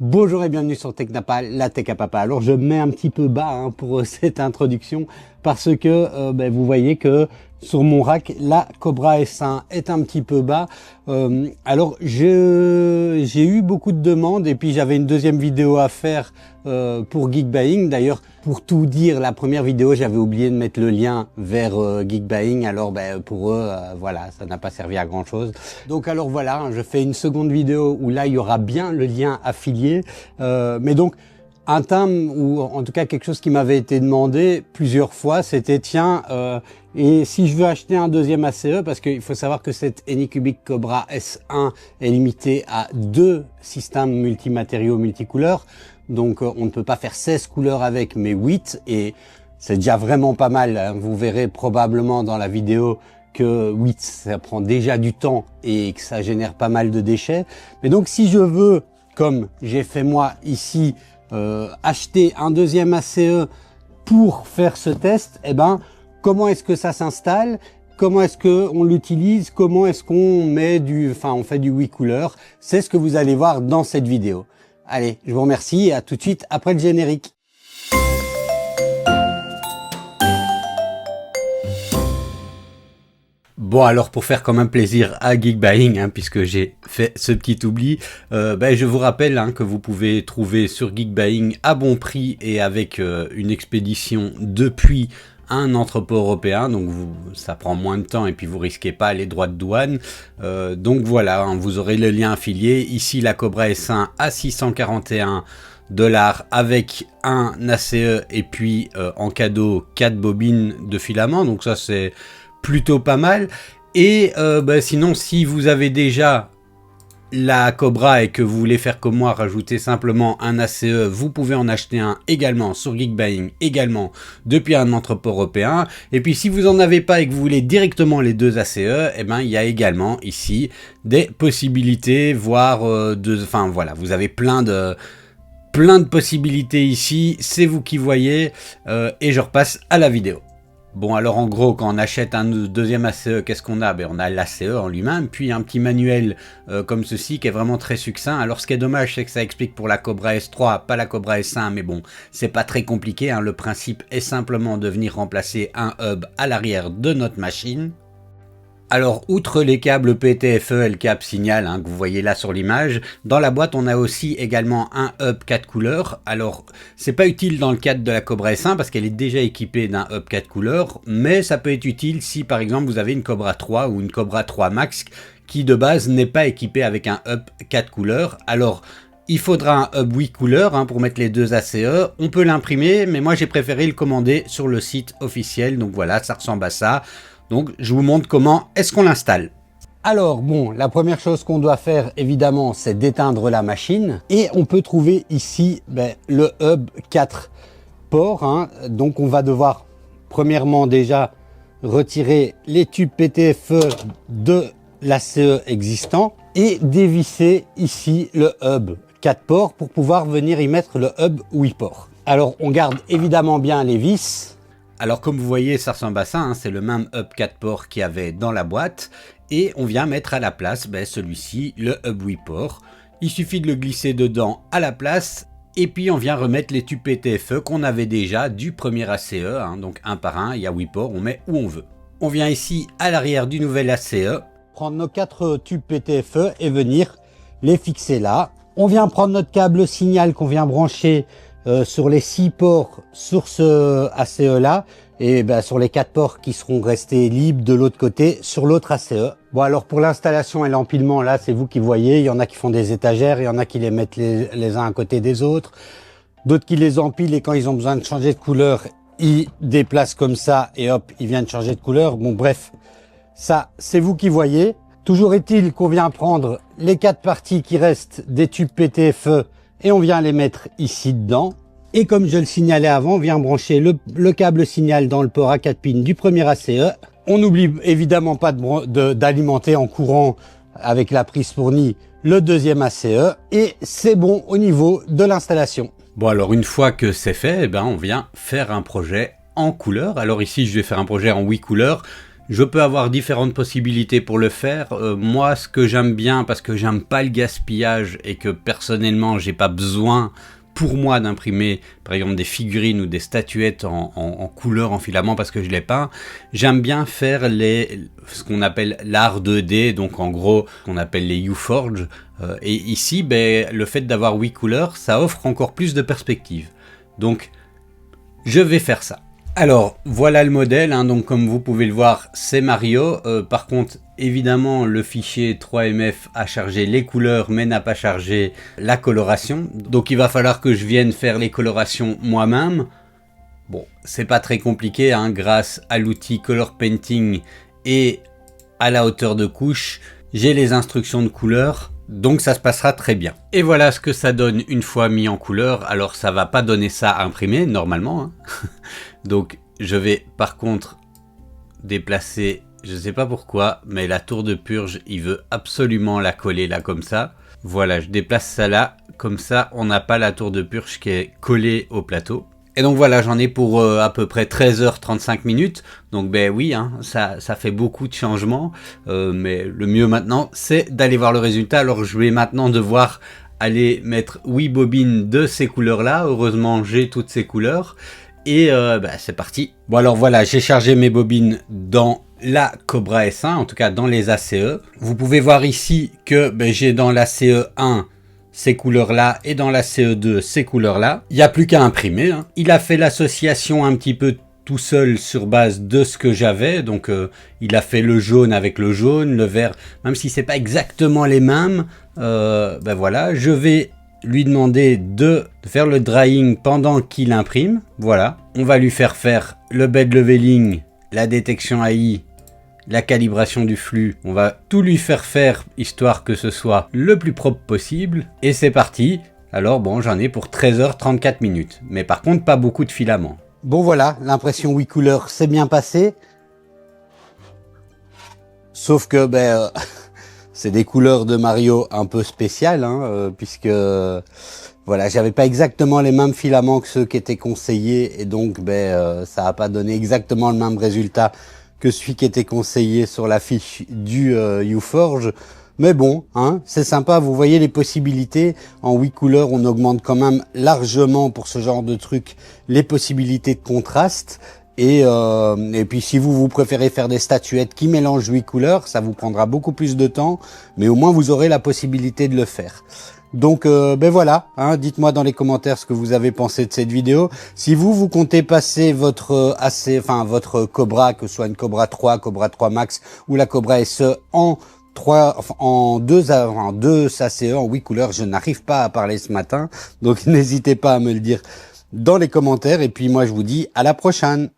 Bonjour et bienvenue sur Technapa, la Tech à Papa. Alors je mets un petit peu bas pour cette introduction parce que vous voyez que sur mon rack, la Cobra S1 est un petit peu bas. Alors j'ai eu beaucoup de demandes et puis j'avais une deuxième vidéo à faire pour Geekbuying. D'ailleurs, pour tout dire, la première vidéo, j'avais oublié de mettre le lien vers Geekbuying. Alors pour eux, voilà, ça n'a pas servi à grand chose. Donc alors voilà, je fais une seconde vidéo où là, il y aura bien le lien affilié. Mais donc, un thème, ou en tout cas quelque chose qui m'avait été demandé plusieurs fois, c'était tiens, et si je veux acheter un deuxième ACE, parce qu'il faut savoir que cette Anycubic Cobra S1 est limitée à 2 systèmes multimatériaux multicouleurs, donc on ne peut pas faire 16 couleurs avec, mais 8, et c'est déjà vraiment pas mal, hein. Vous verrez probablement dans la vidéo que 8, ça prend déjà du temps et que ça génère pas mal de déchets. Mais donc si je veux, comme j'ai fait moi ici, acheter un deuxième ACE pour faire ce test, comment est-ce que ça s'installe? Comment est-ce qu'on l'utilise? Comment est-ce qu'on met on fait du 8 couleurs? C'est ce que vous allez voir dans cette vidéo. Allez, je vous remercie et à tout de suite après le générique. Bon, alors pour faire quand même plaisir à Geekbuying, puisque j'ai fait ce petit oubli, je vous rappelle que vous pouvez trouver sur Geekbuying à bon prix et avec une expédition depuis un entrepôt européen, donc ça prend moins de temps et puis vous risquez pas les droits de douane. Donc voilà, vous aurez le lien affilié. Ici la Cobra S1 à 641 $ avec un ACE et puis en cadeau 4 bobines de filament, donc ça c'est plutôt pas mal. Et sinon, si vous avez déjà la Cobra et que vous voulez faire comme moi, rajouter simplement un ACE, vous pouvez en acheter un également sur Geekbuying, également depuis un entrepôt européen. Et puis si vous en avez pas et que vous voulez directement les deux ACE, il y a également ici des possibilités, voire voilà, vous avez plein de possibilités ici, c'est vous qui voyez, et je repasse à la vidéo. Bon, alors en gros, quand on achète un deuxième ACE, qu'est-ce qu'on a? On a l'ACE en lui-même, puis un petit manuel comme ceci qui est vraiment très succinct. Alors ce qui est dommage, c'est que ça explique pour la Cobra S3, pas la Cobra S1, mais bon, c'est pas très compliqué, Le principe est simplement de venir remplacer un hub à l'arrière de notre machine. Alors, outre les câbles PTFE et le câble signal que vous voyez là sur l'image, dans la boîte, on a aussi également un hub 4 couleurs. Alors, c'est pas utile dans le cadre de la Cobra S1 parce qu'elle est déjà équipée d'un hub 4 couleurs, mais ça peut être utile si, par exemple, vous avez une Cobra 3 ou une Cobra 3 Max qui, de base, n'est pas équipée avec un hub 4 couleurs. Alors, il faudra un hub 8 couleurs pour mettre les deux ACE. On peut l'imprimer, mais moi, j'ai préféré le commander sur le site officiel. Donc voilà, ça ressemble à ça. Donc, je vous montre comment est-ce qu'on l'installe. Alors, bon, la première chose qu'on doit faire, évidemment, c'est d'éteindre la machine. Et on peut trouver ici le hub 4 ports. Donc, on va devoir, premièrement, déjà retirer les tubes PTFE de l'ACE existant et dévisser ici le hub 4 ports pour pouvoir venir y mettre le hub 8 ports. Alors, on garde évidemment bien les vis. Alors comme vous voyez, ça ressemble à ça, c'est le même hub 4 ports qu'il y avait dans la boîte. Et on vient mettre à la place celui-ci, le hub 8 ports. Il suffit de le glisser dedans à la place. Et puis on vient remettre les tubes PTFE qu'on avait déjà du premier ACE. Donc un par un, il y a 8 ports, on met où on veut. On vient ici à l'arrière du nouvel ACE. Prendre nos 4 tubes PTFE et venir les fixer là. On vient prendre notre câble signal qu'on vient brancher sur les 6 ports sur ce ACE là et sur les 4 ports qui seront restés libres de l'autre côté sur l'autre ACE. Bon, alors pour l'installation et l'empilement, là c'est vous qui voyez, il y en a qui font des étagères, il y en a qui les mettent les uns à côté des autres, d'autres qui les empilent et quand ils ont besoin de changer de couleur, ils déplacent comme ça et hop, ils viennent changer de couleur. Bon bref, ça c'est vous qui voyez. Toujours est-il qu'on vient prendre les 4 parties qui restent des tubes PTFE et on vient les mettre ici dedans. Et comme je le signalais avant, on vient brancher le câble signal dans le port à 4 pins du premier ACE. On n'oublie évidemment pas d'alimenter en courant avec la prise fournie le deuxième ACE. Et c'est bon au niveau de l'installation. Bon, alors une fois que c'est fait, on vient faire un projet en couleur. Alors ici, je vais faire un projet en 8 couleurs. Je peux avoir différentes possibilités pour le faire. Moi, ce que j'aime bien, parce que j'aime pas le gaspillage et que personnellement, j'ai pas besoin pour moi d'imprimer, par exemple, des figurines ou des statuettes en couleur, en filament, parce que je les peins. J'aime bien faire ce qu'on appelle l'art 2D, donc en gros, qu'on appelle les Uforge. Et ici, le fait d'avoir 8 couleurs, ça offre encore plus de perspectives. Donc, je vais faire ça. Alors, voilà le modèle, hein, donc comme vous pouvez le voir, c'est Mario. Par contre, évidemment, le fichier 3MF a chargé les couleurs, mais n'a pas chargé la coloration. Donc il va falloir que je vienne faire les colorations moi-même. Bon, c'est pas très compliqué, hein, grâce à l'outil Color Painting et à la hauteur de couche, j'ai les instructions de couleur. Donc ça se passera très bien. Et voilà ce que ça donne une fois mis en couleur. Alors ça va pas donner ça à imprimer normalement, hein. Donc je vais par contre déplacer, je sais pas pourquoi, mais la tour de purge, il veut absolument la coller là comme ça. Voilà, je déplace ça là, comme ça on n'a pas la tour de purge qui est collée au plateau. Et donc voilà, j'en ai pour à peu près 13h35 minutes. Donc oui, hein, ça fait beaucoup de changements. Mais le mieux maintenant, c'est d'aller voir le résultat. Alors je vais maintenant devoir aller mettre 8 bobines de ces couleurs-là. Heureusement, j'ai toutes ces couleurs. Et c'est parti. Bon alors voilà, j'ai chargé mes bobines dans la Cobra S1, en tout cas dans les ACE. Vous pouvez voir ici que j'ai dans la CE1 ces couleurs-là et dans la CE2 ces couleurs-là. Il n'y a plus qu'à imprimer, hein. Il a fait l'association un petit peu tout seul sur base de ce que j'avais. Donc il a fait le jaune avec le jaune, le vert, même si c'est pas exactement les mêmes. Voilà, je vais lui demander de faire le drying pendant qu'il imprime. Voilà, on va lui faire le bed leveling, la détection AI, la calibration du flux. On va tout lui faire histoire que ce soit le plus propre possible. Et c'est parti. Alors bon, j'en ai pour 13h34 minutes. Mais par contre, pas beaucoup de filaments. Bon voilà, l'impression 8 couleurs s'est bien passée. Sauf que c'est des couleurs de Mario un peu spéciales, hein, puisque voilà, j'avais pas exactement les mêmes filaments que ceux qui étaient conseillés, et donc ça a pas donné exactement le même résultat que celui qui était conseillé sur la fiche du Uforge. Mais bon, hein, c'est sympa, vous voyez les possibilités. En 8 couleurs, on augmente quand même largement pour ce genre de truc les possibilités de contraste. Et puis si vous préférez faire des statuettes qui mélangent 8 couleurs, ça vous prendra beaucoup plus de temps, mais au moins vous aurez la possibilité de le faire. Donc voilà, hein, dites-moi dans les commentaires ce que vous avez pensé de cette vidéo. Si vous comptez passer votre votre Cobra, que ce soit une Cobra 3, Cobra 3 Max ou la Cobra SE en deux ACE en 8 couleurs, je n'arrive pas à parler ce matin, donc n'hésitez pas à me le dire dans les commentaires, et puis moi je vous dis à la prochaine.